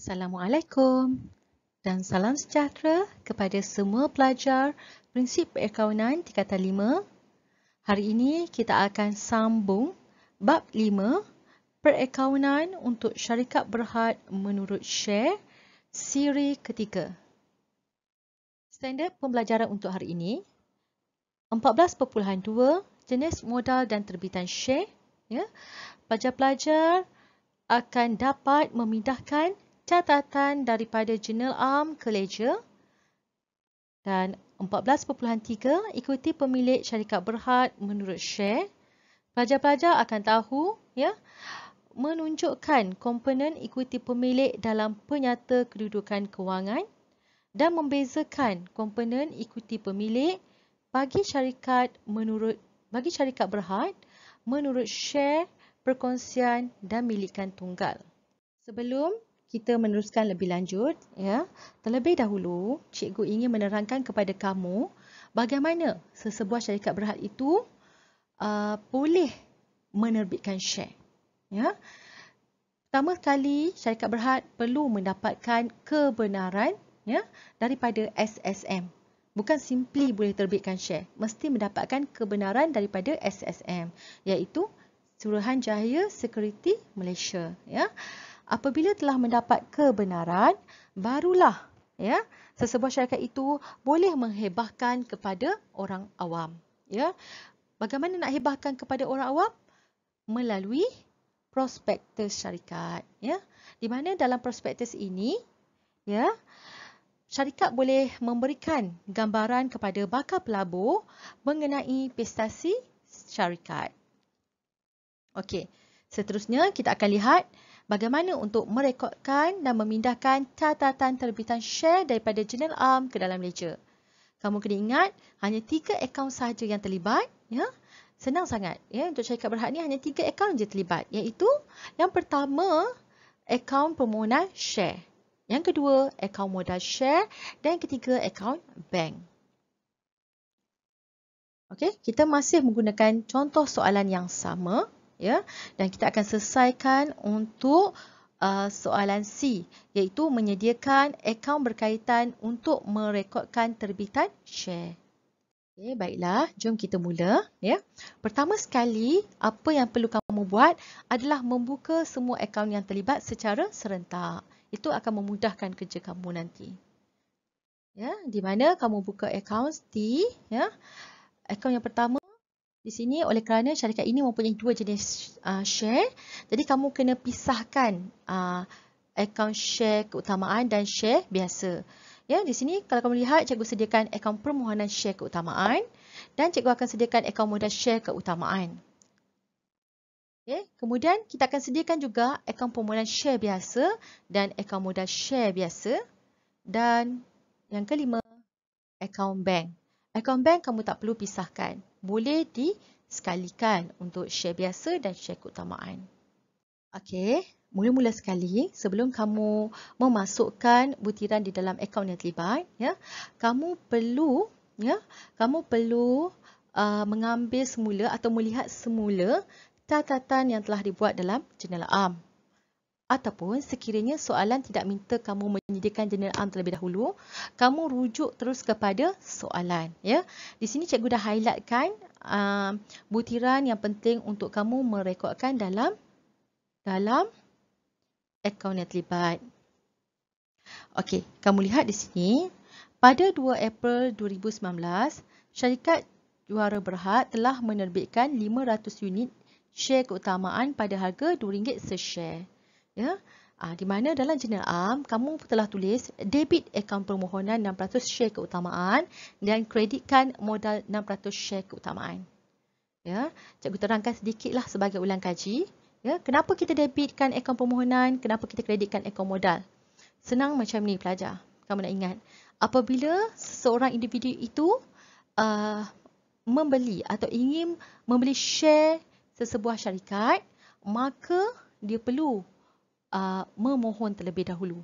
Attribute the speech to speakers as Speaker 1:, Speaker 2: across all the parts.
Speaker 1: Assalamualaikum dan salam sejahtera kepada semua pelajar Prinsip Perakaunan Tingkatan 5. Hari ini kita akan sambung bab 5 Perakaunan untuk syarikat berhad menurut share siri ketiga. Standard pembelajaran untuk hari ini 14.2 jenis modal dan terbitan share. Pelajar-pelajar akan dapat memindahkan catatan daripada Journal Am ke Ledger. Dan 14.3 ikuti pemilik syarikat berhad menurut share. Pelajar-pelajar akan tahu menunjukkan komponen ikuti pemilik dalam penyata kedudukan kewangan dan membezakan komponen ikuti pemilik bagi syarikat berhad menurut share, perkongsian dan milikan tunggal. Sebelum kita meneruskan lebih lanjut, terlebih dahulu cikgu ingin menerangkan kepada kamu bagaimana sesebuah syarikat berhad itu boleh menerbitkan share. Pertama sekali, syarikat berhad perlu mendapatkan kebenaran daripada SSM. Bukan simply boleh terbitkan share, mesti mendapatkan kebenaran daripada SSM, iaitu Suruhanjaya Security Malaysia. Apabila telah mendapat kebenaran, barulah sesebuah syarikat itu boleh menghibahkan kepada orang awam. Bagaimana nak hibahkan kepada orang awam? Melalui prospektus syarikat. Di mana dalam prospektus ini, syarikat boleh memberikan gambaran kepada bakal pelabur mengenai prestasi syarikat. Okey, seterusnya kita akan lihat bagaimana untuk merekodkan dan memindahkan catatan terbitan share daripada Journal Am ke dalam ledger. Kamu kena ingat, hanya 3 akaun sahaja yang terlibat. Senang sangat. Untuk syarikat berhad ni hanya 3 akaun je terlibat. Iaitu, yang pertama, akaun permohonan share. Yang kedua, akaun modal share. Dan yang ketiga, akaun bank. Okey, kita masih menggunakan contoh soalan yang sama. Dan kita akan selesaikan untuk soalan C, iaitu menyediakan akaun berkaitan untuk merekodkan terbitan share. Okay, baiklah, jom kita mula. Pertama sekali, apa yang perlu kamu buat adalah membuka semua akaun yang terlibat secara serentak. Itu akan memudahkan kerja kamu nanti. Di mana kamu buka akaun T, akaun yang pertama. Di sini oleh kerana syarikat ini mempunyai 2 jenis share, jadi kamu kena pisahkan akaun share keutamaan dan share biasa. Di sini kalau kamu lihat, cikgu sediakan akaun permohonan share keutamaan dan cikgu akan sediakan akaun modal share keutamaan. Kemudian kita akan sediakan juga akaun permohonan share biasa dan akaun modal share biasa. Dan yang kelima, akaun bank. Akaun bank kamu tak perlu pisahkan. Boleh disekalikan untuk share biasa dan share keutamaan. Okey, mula-mula sekali sebelum kamu memasukkan butiran di dalam akaun yang terlibat, kamu perlu mengambil semula atau melihat semula catatan yang telah dibuat dalam Journal Am. Ataupun sekiranya soalan tidak minta kamu menyediakan Journal Am terlebih dahulu, kamu rujuk terus kepada soalan. Di sini cikgu dah highlightkan butiran yang penting untuk kamu merekodkan dalam akaun yang terlibat. Okey, kamu lihat di sini, pada 2 April 2019, syarikat juara berhad telah menerbitkan 500 unit share keutamaan pada harga RM2 se-share. Di mana dalam Journal Am, kamu telah tulis debit akaun permohonan 600 share keutamaan dan kreditkan modal 600 share keutamaan. Cikgu terangkan sedikitlah sebagai ulang kaji. Kenapa kita debitkan akaun permohonan, kenapa kita kreditkan akaun modal? Senang macam ni pelajar. Kamu nak ingat, apabila seseorang individu itu membeli atau ingin membeli share sesebuah syarikat, maka dia perlu memohon terlebih dahulu.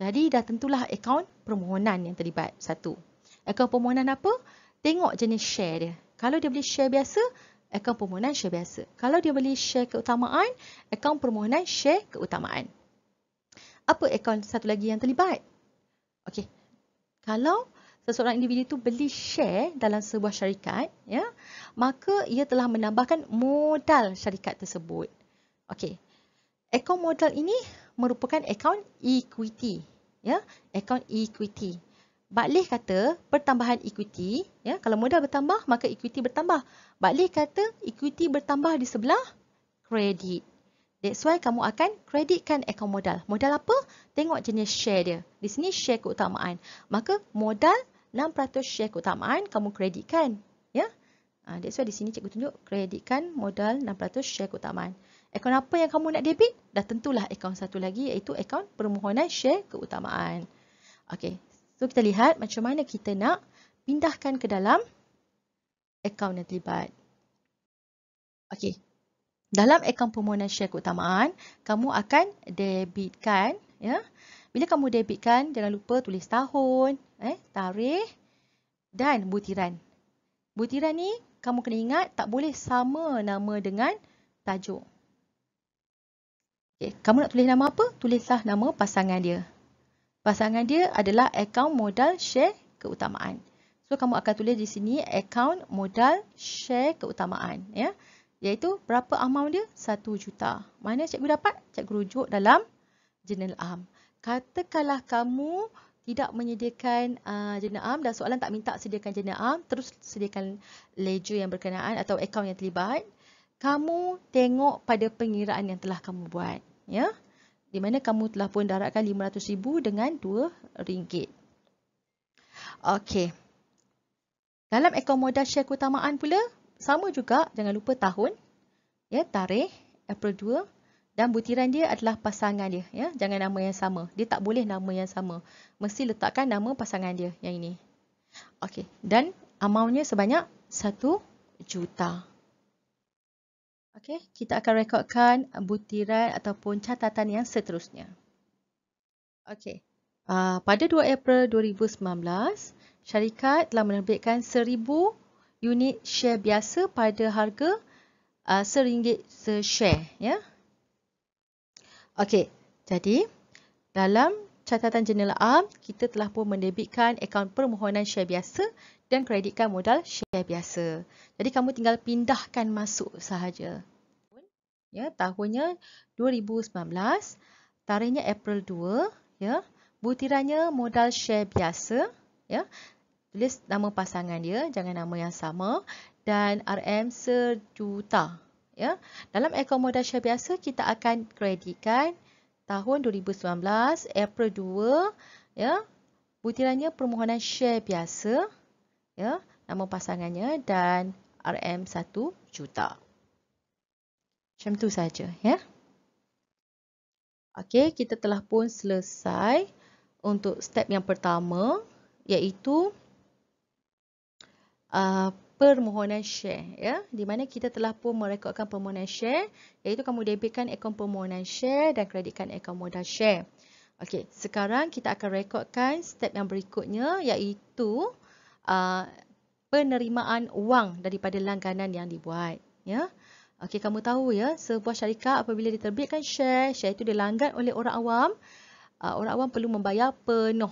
Speaker 1: Jadi dah tentulah akaun permohonan yang terlibat. Satu. Akaun permohonan apa? Tengok jenis share dia. Kalau dia beli share biasa, akaun permohonan share biasa. Kalau dia beli share keutamaan, akaun permohonan share keutamaan. apa akaun satu lagi yang terlibat? Okey. Kalau seseorang individu itu beli share dalam sebuah syarikat, ya, maka ia telah menambahkan modal syarikat tersebut. Okey. Akaun modal ini merupakan akaun equity, ya, akaun equity. Baklih kata pertambahan equity, ya, kalau modal bertambah maka equity bertambah. Baklih kata equity bertambah di sebelah kredit. That's why kamu akan kreditkan akaun modal. Modal apa? Tengok jenis share dia. Di sini share keutamaan. Maka modal 6% share keutamaan kamu kreditkan, ya. That's why di sini cikgu tunjuk kreditkan modal 6% share keutamaan. Akaun apa yang kamu nak debit? Dah tentulah akaun satu lagi iaitu akaun permohonan share keutamaan. Okey. So, kita lihat macam mana kita nak pindahkan ke dalam akaun yang terlibat. Okey. Dalam akaun permohonan share keutamaan, kamu akan debitkan, ya. Bila kamu debitkan, jangan lupa tulis tahun, tarikh dan butiran. Butiran ni kamu kena ingat tak boleh sama nama dengan tajuk. Okay. Kamu nak tulis nama apa? Tulislah nama pasangan dia. Pasangan dia adalah akaun modal share keutamaan. So, kamu akan tulis di sini akaun modal share keutamaan, ya. Iaitu berapa amount dia? 1 juta. Mana cikgu dapat? Cikgu rujuk dalam jurnal am. Katakanlah kamu tidak menyediakan jurnal am dan soalan tak minta sediakan jurnal am, terus sediakan ledger yang berkenaan atau akaun yang terlibat. Kamu tengok pada pengiraan yang telah kamu buat, ya. Di mana kamu telah pun daratkan RM500,000 dengan RM2. Okey. Dalam akaun modal share keutamaan pula, sama juga, jangan lupa tahun, ya, tarikh, April 2, dan butiran dia adalah pasangan dia, ya. Jangan nama yang sama. Dia tak boleh nama yang sama. Mesti letakkan nama pasangan dia yang ini. Okey. Dan amountnya sebanyak 1 juta. Okey, kita akan rekodkan butiran ataupun catatan yang seterusnya. Okey. Pada 2 April 2019, syarikat telah menerbitkan 1,000 unit share biasa pada harga RM1 se-share, ya. Okey, jadi dalam catatan jurnal am, kita telah pun mendebitkan akaun permohonan share biasa dan kreditkan modal share biasa. Jadi kamu tinggal pindahkan masuk sahaja. Ya, tahunnya 2019, tarikhnya April 2, ya. Butirannya modal share biasa, ya. Tulis nama pasangan dia, jangan nama yang sama, dan RM sejuta, ya. Dalam akaun modal share biasa kita akan kreditkan tahun 2019, April 2, ya. Butirannya permohonan share biasa, ya, nama pasangannya dan RM 1 juta. Macam tu saja, ya. Okey, kita telah pun selesai untuk step yang pertama, iaitu permohonan share, ya. Di mana kita telah pun merekodkan permohonan share, iaitu kamu debitkan akaun permohonan share dan kreditkan akaun modal share. Okey, sekarang kita akan rekodkan step yang berikutnya, iaitu penerimaan wang daripada langganan yang dibuat, ya. Okey, kamu tahu, ya, sebuah syarikat apabila diterbitkan share itu dilanggan oleh orang awam perlu membayar penuh,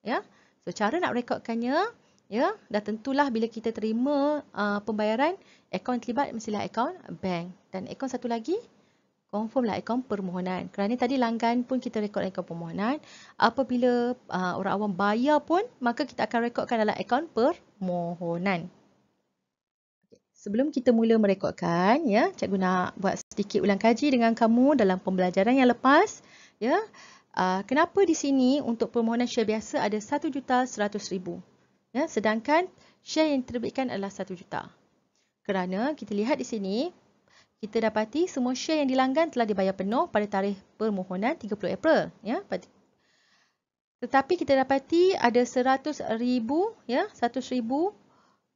Speaker 1: ya. So, cara nak rekodkannya, ya, dah tentulah bila kita terima pembayaran, akaun terlibat mestilah akaun bank. Dan akaun satu lagi, confirmlah akaun permohonan. Kerana tadi langgan pun kita rekod akaun permohonan. Apabila orang awam bayar pun, maka kita akan rekodkan dalam akaun permohonan. Sebelum kita mula merekodkan, ya, cikgu nak buat sedikit ulang kaji dengan kamu dalam pembelajaran yang lepas, ya. Kenapa di sini untuk permohonan share biasa ada RM1.100.000, ya, sedangkan share yang diterbitkan adalah RM1 juta. Kerana kita lihat di sini, kita dapati semua share yang dilanggan telah dibayar penuh pada tarikh permohonan 30 April, ya. Tetapi kita dapati ada RM100,000, ya, RM100,000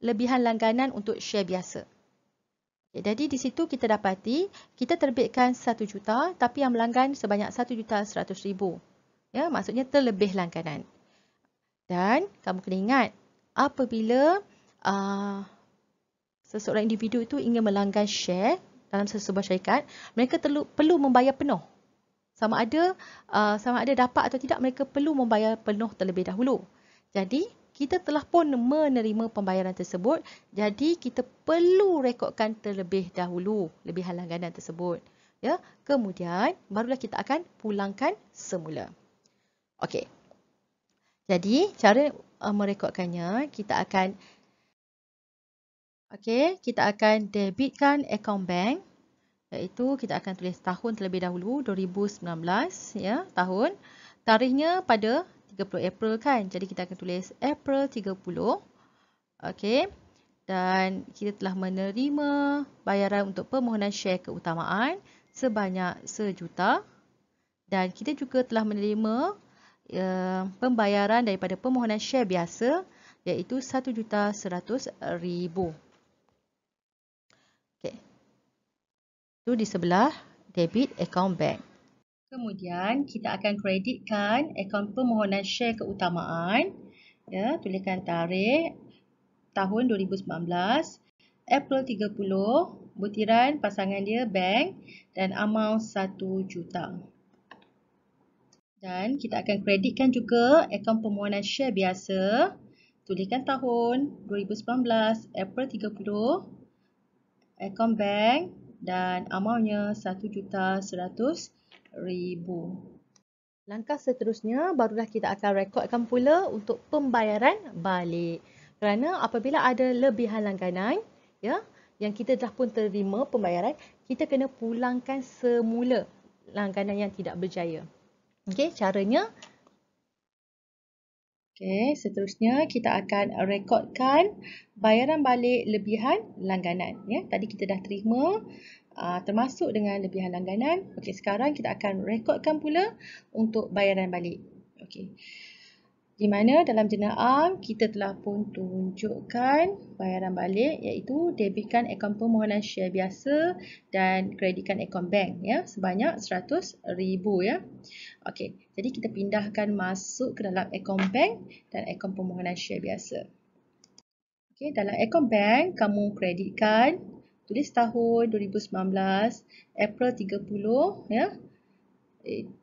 Speaker 1: lebihan langganan untuk share biasa. Jadi di situ kita dapati kita terbitkan 1 juta tapi yang melanggan sebanyak 1.100.000. Ya, maksudnya terlebih langganan. Dan kamu kena ingat apabila seseorang individu itu ingin melanggan share dalam sebuah syarikat, mereka perlu membayar penuh sama ada dapat atau tidak, mereka perlu membayar penuh terlebih dahulu. Jadi kita telah pun menerima pembayaran tersebut, jadi kita perlu rekodkan terlebih dahulu lebihan langganan tersebut. Ya, kemudian barulah kita akan pulangkan semula. Okey. Jadi cara merekodkannya, kita akan debitkan akaun bank, iaitu kita akan tulis tahun terlebih dahulu 2019, ya, tahun. Tarikhnya pada 30 April kan. Jadi kita akan tulis April 30. Okey. Dan kita telah menerima bayaran untuk permohonan share keutamaan sebanyak RM1,000,000, dan kita juga telah menerima pembayaran daripada permohonan share biasa, iaitu RM1,100,000. Okey. Itu di sebelah debit account bank. Kemudian kita akan kreditkan akaun permohonan share keutamaan. Ya, tuliskan tarikh tahun 2019, April 30, butiran pasangan dia bank dan amount RM1,000,000. Dan kita akan kreditkan juga akaun permohonan share biasa. Tuliskan tahun 2019, April 30, akaun bank dan amountnya RM1,100,000. Langkah seterusnya barulah kita akan rekodkan pula untuk pembayaran balik. Kerana apabila ada lebihan langganan, ya, yang kita dah pun terima pembayaran, kita kena pulangkan semula langganan yang tidak berjaya. Okey, caranya. Okey, seterusnya kita akan rekodkan bayaran balik lebihan langganan. Ya, tadi kita dah terima termasuk dengan lebihan langganan. Okey, sekarang kita akan rekodkan pula untuk bayaran balik. Okey. Di mana dalam jenayah kita telah pun tunjukkan bayaran balik, iaitu debitkan akaun permohonan share biasa dan kreditkan akaun bank, ya, sebanyak RM100,000, ya. Okey, jadi kita pindahkan masuk ke dalam akaun bank dan akaun permohonan share biasa. Okey, dalam akaun bank kamu kreditkan, tulis tahun 2019, April 30, ya.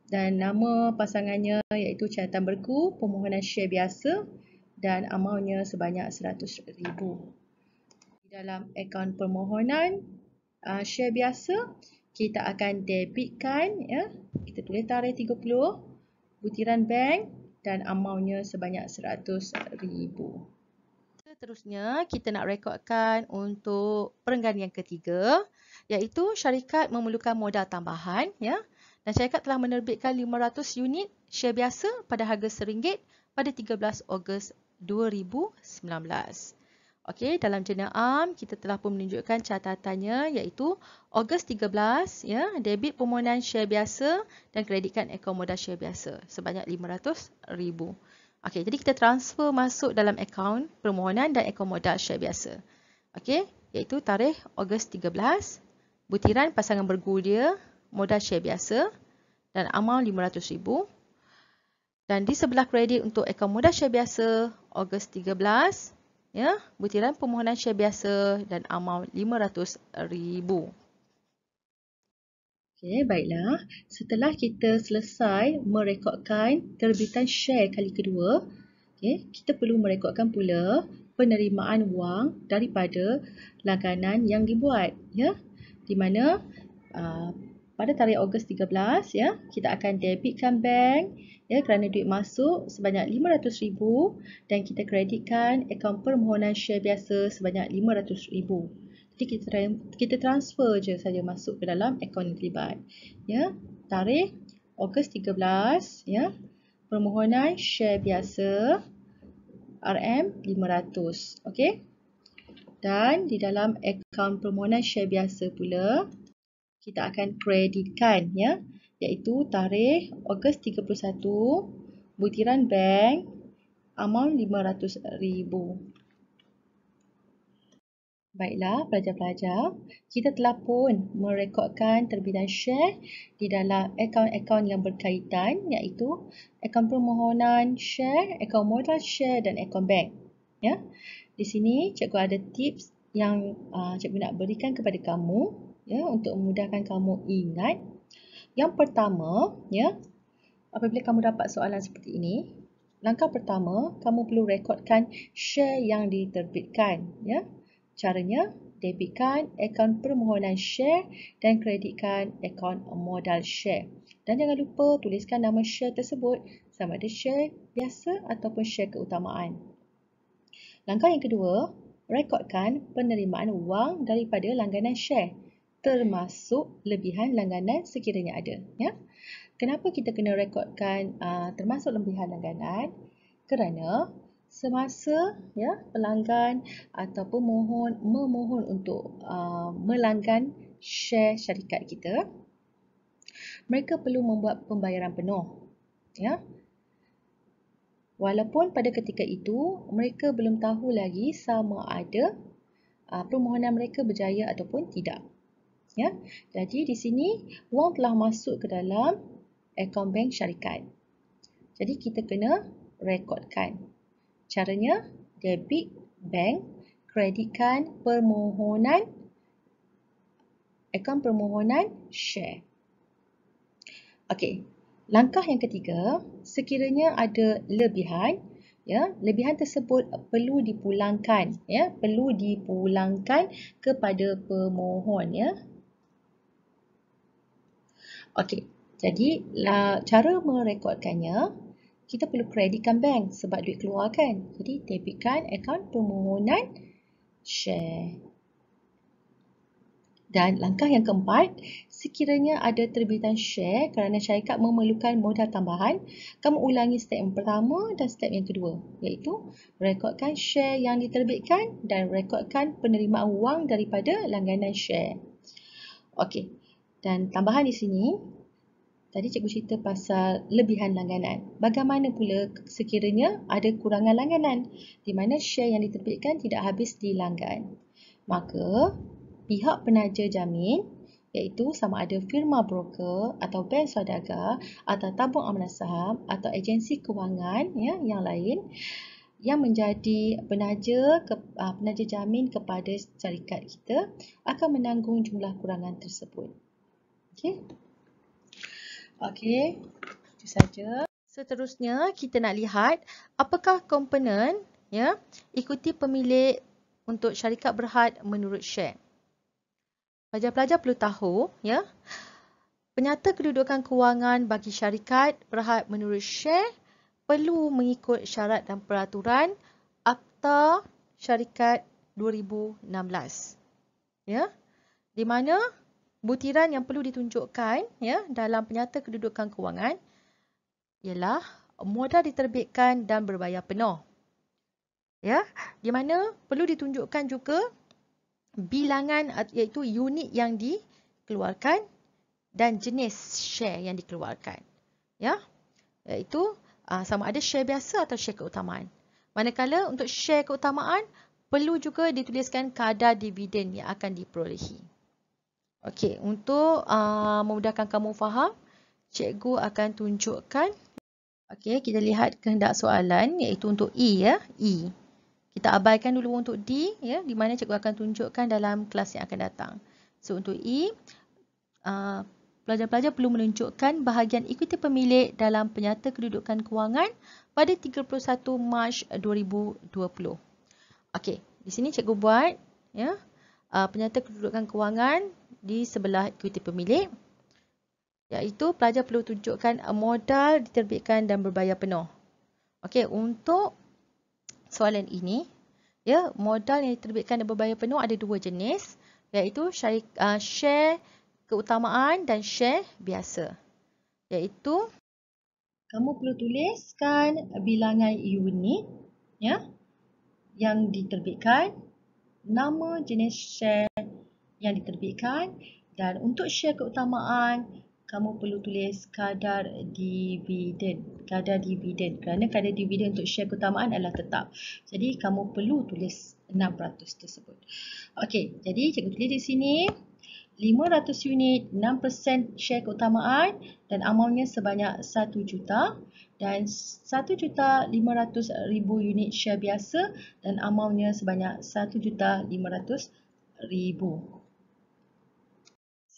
Speaker 1: Dan nama pasangannya iaitu catatan berku, permohonan share biasa dan amountnya sebanyak RM100,000. Di dalam akaun permohonan share biasa, kita akan debitkan, ya, kita tulis tarikh 30, butiran bank dan amountnya sebanyak RM100,000. Seterusnya, kita nak rekodkan untuk perenggan yang ketiga, iaitu syarikat memerlukan modal tambahan, ya. Dan syarikat telah menerbitkan 500 unit share biasa pada harga RM1 pada 13 Ogos 2019. Okey, dalam jenayah kita telah pun menunjukkan catatannya, iaitu Ogos 13, ya, debit permohonan share biasa dan kreditkan akaun modal share biasa sebanyak RM500,000. Okey, jadi kita transfer masuk dalam akaun permohonan dan akaun modal share biasa. Okey, iaitu tarikh Ogos 13, butiran pasangan bergu dia, modal share biasa dan amount RM500,000. Dan di sebelah kredit untuk akaun modal share biasa Ogos 13, ya, butiran permohonan share biasa dan amount RM500,000. Okey, baiklah. Setelah kita selesai merekodkan terbitan share kali kedua, okay, kita perlu merekodkan pula penerimaan wang daripada langganan yang dibuat, ya, di mana pada tarikh Ogos 13, ya, kita akan debitkan bank, ya, kerana duit masuk sebanyak RM500,000 dan kita kreditkan akaun permohonan share biasa sebanyak RM500,000. Jadi kita transfer je saja masuk ke dalam akaun yang terlibat. Ya, tarikh Ogos 13, ya, permohonan share biasa RM500. Okey. Dan di dalam akaun permohonan share biasa pula kita akan kreditkan, ya, iaitu tarikh Ogos 31, butiran bank, amount RM500,000. Baiklah, pelajar-pelajar, kita telah pun merekodkan terbitan share di dalam akaun-akaun yang berkaitan, iaitu akaun permohonan share, akaun modal share dan akaun bank. Ya, di sini cikgu ada tips yang cikgu nak berikan kepada kamu, ya, untuk memudahkan kamu ingat. Yang pertama, ya, apabila kamu dapat soalan seperti ini, langkah pertama, kamu perlu rekodkan share yang diterbitkan. Ya. Caranya, debitkan akaun permohonan share dan kreditkan akaun modal share. Dan jangan lupa tuliskan nama share tersebut sama ada share biasa ataupun share keutamaan. Langkah yang kedua, rekodkan penerimaan wang daripada langganan share, termasuk lebihan langganan sekiranya ada. Ya. Kenapa kita kena rekodkan termasuk lebihan langganan? Kerana semasa pelanggan ataupun memohon untuk melanggan share syarikat kita, mereka perlu membuat pembayaran penuh. Ya. Walaupun pada ketika itu mereka belum tahu lagi sama ada permohonan mereka berjaya ataupun tidak. Ya. Jadi di sini wang telah masuk ke dalam akaun bank syarikat. Jadi kita kena rekodkan. Caranya, debit bank, kreditkan permohonan, akaun permohonan share. Okey, langkah yang ketiga, sekiranya ada lebihan, ya, lebihan tersebut perlu dipulangkan, ya, perlu dipulangkan kepada pemohon, ya. Okey, jadi cara merekodkannya, kita perlu kreditkan bank sebab duit keluar kan. Jadi debitkan akaun permohonan share. Dan langkah yang keempat, sekiranya ada terbitan share kerana syarikat memerlukan modal tambahan, kamu ulangi step yang pertama dan step yang kedua, iaitu rekodkan share yang diterbitkan dan rekodkan penerimaan wang daripada langganan share. Okey, dan tambahan di sini, tadi cikgu cerita pasal lebihan langganan. Bagaimana pula sekiranya ada kurangan langganan di mana share yang diterbitkan tidak habis dilanggan? Maka pihak penaja jamin, iaitu sama ada firma broker atau bank saudagar atau tabung amanah saham atau agensi kewangan, ya, yang lain yang menjadi penaja jamin kepada syarikat kita akan menanggung jumlah kurangan tersebut. Okey. Okey, itu saja. Seterusnya kita nak lihat apakah komponen, ya, ikuti pemilik untuk syarikat berhad menurut share. Pelajar-pelajar perlu tahu, ya, penyata kedudukan kewangan bagi syarikat berhad menurut share perlu mengikut syarat dan peraturan Akta Syarikat 2016. Ya, di mana butiran yang perlu ditunjukkan, ya, dalam penyata kedudukan kewangan ialah modal diterbitkan dan berbayar penuh. Ya, di mana perlu ditunjukkan juga bilangan iaitu unit yang dikeluarkan dan jenis share yang dikeluarkan. Ya, iaitu sama ada share biasa atau share keutamaan. Manakala untuk share keutamaan perlu juga dituliskan kadar dividen yang akan diperolehi. Okey, untuk memudahkan kamu faham, cikgu akan tunjukkan. Okey, kita lihat kehendak soalan iaitu untuk E, ya, E. Kita abaikan dulu untuk D, ya, di mana cikgu akan tunjukkan dalam kelas yang akan datang. So untuk E, pelajar-pelajar perlu menunjukkan bahagian ikuti pemilik dalam penyata kedudukan kewangan pada 31 Mac 2020. Okey, di sini cikgu buat, ya, penyata kedudukan kewangan di sebelah ikuti pemilik, iaitu pelajar perlu tunjukkan modal diterbitkan dan berbayar penuh. Okey, untuk soalan ini, ya, modal yang diterbitkan dan berbayar penuh ada dua jenis, iaitu share keutamaan dan share biasa. Iaitu kamu perlu tuliskan bilangan unit, ya, yang diterbitkan, nama jenis share yang diterbitkan, dan untuk share keutamaan kamu perlu tulis kadar dividen. Kadar dividen kerana kadar dividen untuk share keutamaan adalah tetap. Jadi kamu perlu tulis 6% tersebut. Okey, jadi cikgu tulis di sini 500 unit 6% share keutamaan dan amountnya sebanyak 1 juta dan 1.500.000 unit share biasa dan amountnya sebanyak 1.500.000.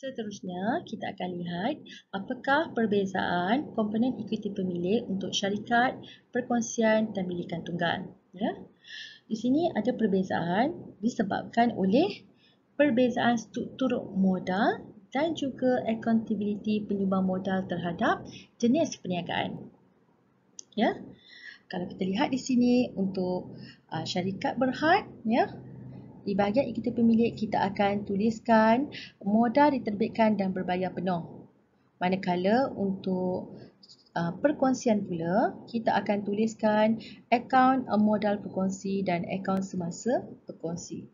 Speaker 1: Seterusnya, kita akan lihat apakah perbezaan komponen ekuiti pemilik untuk syarikat, perkongsian dan milikan tunggal. Ya. Di sini ada perbezaan disebabkan oleh perbezaan struktur modal dan juga accountability penyumbang modal terhadap jenis perniagaan. Ya. Kalau kita lihat di sini untuk syarikat berhad, ya, di bahagian ekuiti pemilik kita akan tuliskan modal diterbitkan dan berbayar penuh. Manakala untuk perkongsian pula, kita akan tuliskan akaun modal perkongsi dan akaun semasa perkongsi.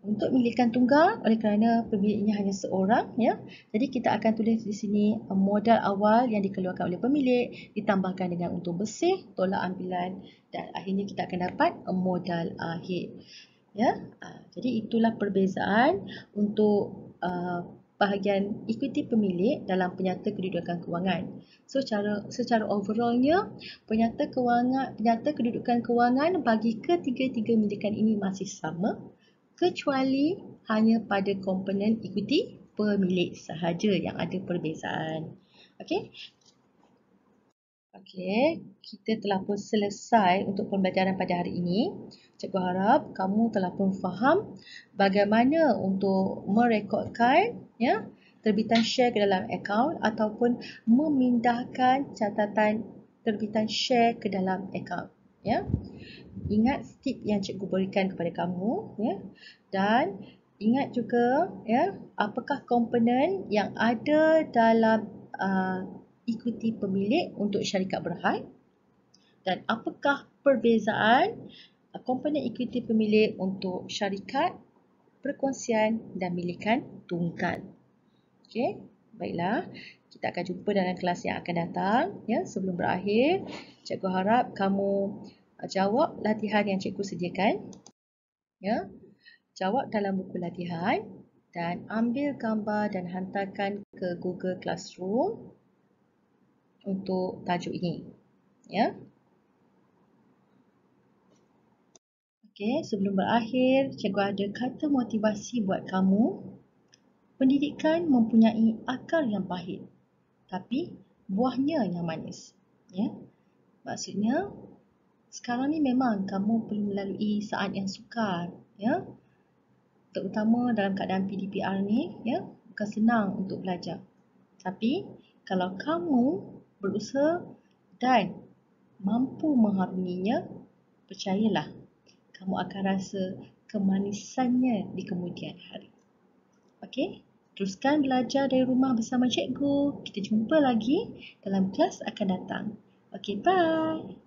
Speaker 1: Untuk milikan tunggal, oleh kerana pemiliknya hanya seorang, ya, jadi kita akan tulis di sini modal awal yang dikeluarkan oleh pemilik ditambahkan dengan untung bersih, tolak ambilan dan akhirnya kita akan dapat modal akhir. Ya, jadi itulah perbezaan untuk bahagian ekuiti pemilik dalam penyata kedudukan kewangan. So secara overallnya penyata kedudukan kewangan bagi ketiga-tiga milikan ini masih sama, kecuali hanya pada komponen ekuiti pemilik sahaja yang ada perbezaan. Okey. Okey, kita telah pun selesai untuk pembelajaran pada hari ini. Cikgu harap kamu telah pun faham bagaimana untuk merekodkan, ya, terbitan share ke dalam akaun ataupun memindahkan catatan terbitan share ke dalam akaun. Ya. Ingat tip yang cikgu berikan kepada kamu, ya, dan ingat juga, ya, apakah komponen yang ada dalam ekuiti pemilik untuk syarikat berhad dan apakah perbezaan komponen ekuiti pemilik untuk syarikat, perkongsian dan milikan tunggal. Okey, baiklah. Kita akan jumpa dalam kelas yang akan datang. Ya, sebelum berakhir, cikgu harap kamu jawab latihan yang cikgu sediakan. Ya, jawab dalam buku latihan dan ambil gambar dan hantarkan ke Google Classroom untuk tajuk ini. Ya. Okey, sebelum berakhir, cikgu ada kata motivasi buat kamu. Pendidikan mempunyai akar yang pahit, tapi buahnya yang manis. Ya. Maksudnya, sekarang ni memang kamu perlu melalui saat yang sukar, ya. Terutama dalam keadaan PDPR ni, ya, bukan senang untuk belajar. Tapi kalau kamu berusaha dan mampu mengharunginya, percayalah, kamu akan rasa kemanisannya di kemudian hari. Okey, teruskan belajar dari rumah bersama cikgu. Kita jumpa lagi dalam kelas akan datang. Okey, bye.